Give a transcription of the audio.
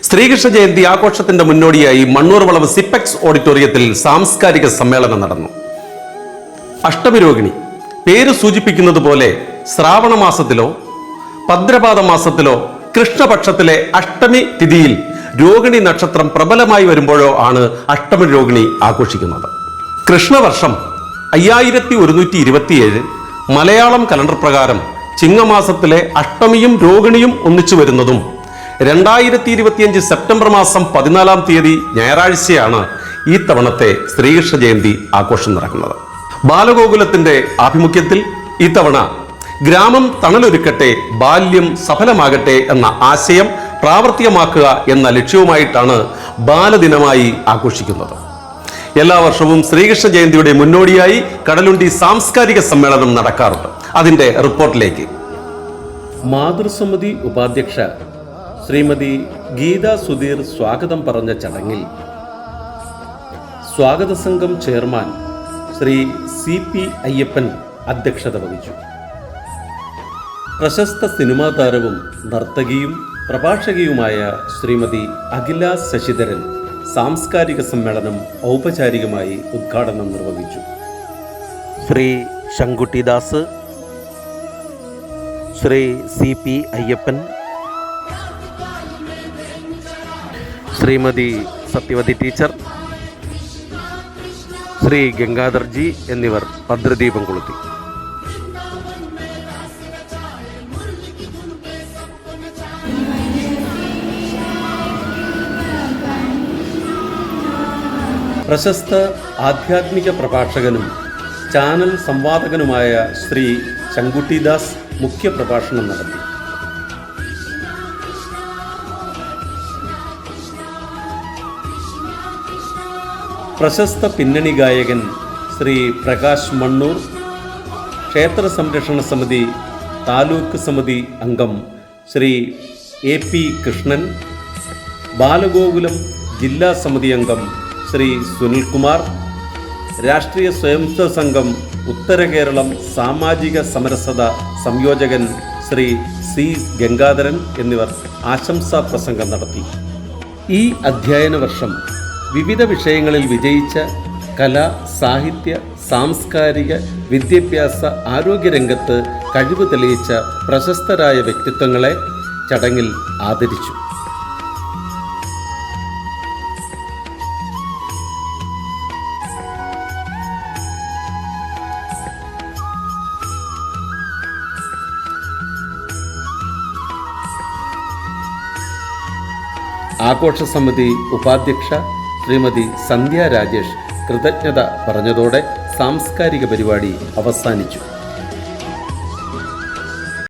ശ്രീകൃഷ്ണ ജയന്തി ആഘോഷത്തിന്റെ മുന്നോടിയായി മണ്ണൂർ വളവ് സിപ്പെക്സ് ഓഡിറ്റോറിയത്തിൽ സാംസ്കാരിക സമ്മേളനം നടന്നു. അഷ്ടമി രോഹിണി പേര് സൂചിപ്പിക്കുന്നത് പോലെ ശ്രാവണ മാസത്തിലോ ഭദ്രപാദ മാസത്തിലോ കൃഷ്ണപക്ഷത്തിലെ അഷ്ടമി തിഥിയിൽ രോഹിണി നക്ഷത്രം പ്രബലമായി വരുമ്പോഴോ ആണ് അഷ്ടമി രോഹിണി ആഘോഷിക്കുന്നത്. കൃഷ്ണവർഷം 5127 മലയാളം കലണ്ടർ പ്രകാരം ചിങ്ങമാസത്തിലെ അഷ്ടമിയും രോഹിണിയും ഒന്നിച്ചു വരുന്നതും 2025 സെപ്റ്റംബർ മാസം 14-ാം തീയതി ഞായറാഴ്ചയാണ് ഈ തവണത്തെ ശ്രീകൃഷ്ണ ജയന്തി ആഘോഷം നടക്കുന്നത്. ബാലഗോകുലത്തിന്റെ ആഭിമുഖ്യത്തിൽ ഇത്തവണ ഗ്രാമം തണലൊരുക്കട്ടെ, ബാല്യം സഫലമാകട്ടെ എന്ന ആശയം പ്രാവർത്തികമാക്കുക എന്ന ലക്ഷ്യവുമായിട്ടാണ് ബാലദിനമായി ആഘോഷിക്കുന്നത്. എല്ലാ വർഷവും ശ്രീകൃഷ്ണ ജയന്തിയുടെ മുന്നോടിയായി കടലുണ്ടി സാംസ്കാരിക സമ്മേളനം നടക്കാറുണ്ട്. അതിന്റെ റിപ്പോർട്ടിലേക്ക്. മാതൃസമിതി ഉപാധ്യക്ഷ ശ്രീമതി ഗീത സുധീർ സ്വാഗതം പറഞ്ഞ ചടങ്ങിൽ സ്വാഗത സംഘം ചെയർമാൻ ശ്രീ CP അയ്യപ്പൻ അധ്യക്ഷത വഹിച്ചു. പ്രശസ്ത സിനിമാ താരവും നർത്തകിയും പ്രഭാഷകയുമായ ശ്രീമതി അഖില ശശിധരൻ സാംസ്കാരിക സമ്മേളനം ഔപചാരികമായി ഉദ്ഘാടനം നിർവഹിച്ചു. ശ്രീ ശങ്കുട്ടിദാസ്, ശ്രീ CP അയ്യപ്പൻ, ശ്രീമതി സത്യവതി ടീച്ചർ, ശ്രീ ഗംഗാധർജി എന്നിവർ ഭദ്രദീപം കൊളുത്തി. പ്രശസ്ത ആധ്യാത്മിക പ്രഭാഷകനും ചാനൽ സംവാദകനുമായ ശ്രീ ശങ്കുട്ടിദാസ് മുഖ്യപ്രഭാഷണം നടത്തി. പ്രശസ്ത പിന്നണി ഗായകൻ ശ്രീ പ്രകാശ് മണ്ണൂർ, ക്ഷേത്ര സംരക്ഷണ സമിതി താലൂക്ക് സമിതി അംഗം ശ്രീ AP കൃഷ്ണൻ, ബാലഗോകുലം ജില്ലാ സമിതി അംഗം ശ്രീ സുനിൽകുമാർ, രാഷ്ട്രീയ സ്വയംസേവക സംഘം ഉത്തര കേരളം സാമാജിക സമരസത സംയോജകൻ ശ്രീ C ഗംഗാധരൻ എന്നിവർ ആശംസാ പ്രസംഗം നടത്തി. ഈ അധ്യയന വർഷം വിവിധ വിഷയങ്ങളിൽ വിജയിച്ച കല, സാഹിത്യ, സാംസ്കാരിക, വിദ്യാഭ്യാസ, ആരോഗ്യരംഗത്ത് കഴിവ് തെളിയിച്ച പ്രശസ്തരായ വ്യക്തിത്വങ്ങളെ ചടങ്ങിൽ ആദരിച്ചു. ആഘോഷ സമിതി ഉപാധ്യക്ഷ ശ്രീമതി സന്ധ്യ രാജേഷ് കൃതജ്ഞത പറഞ്ഞതോടെ സാംസ്കാരിക പരിപാടി അവസാനിച്ചു.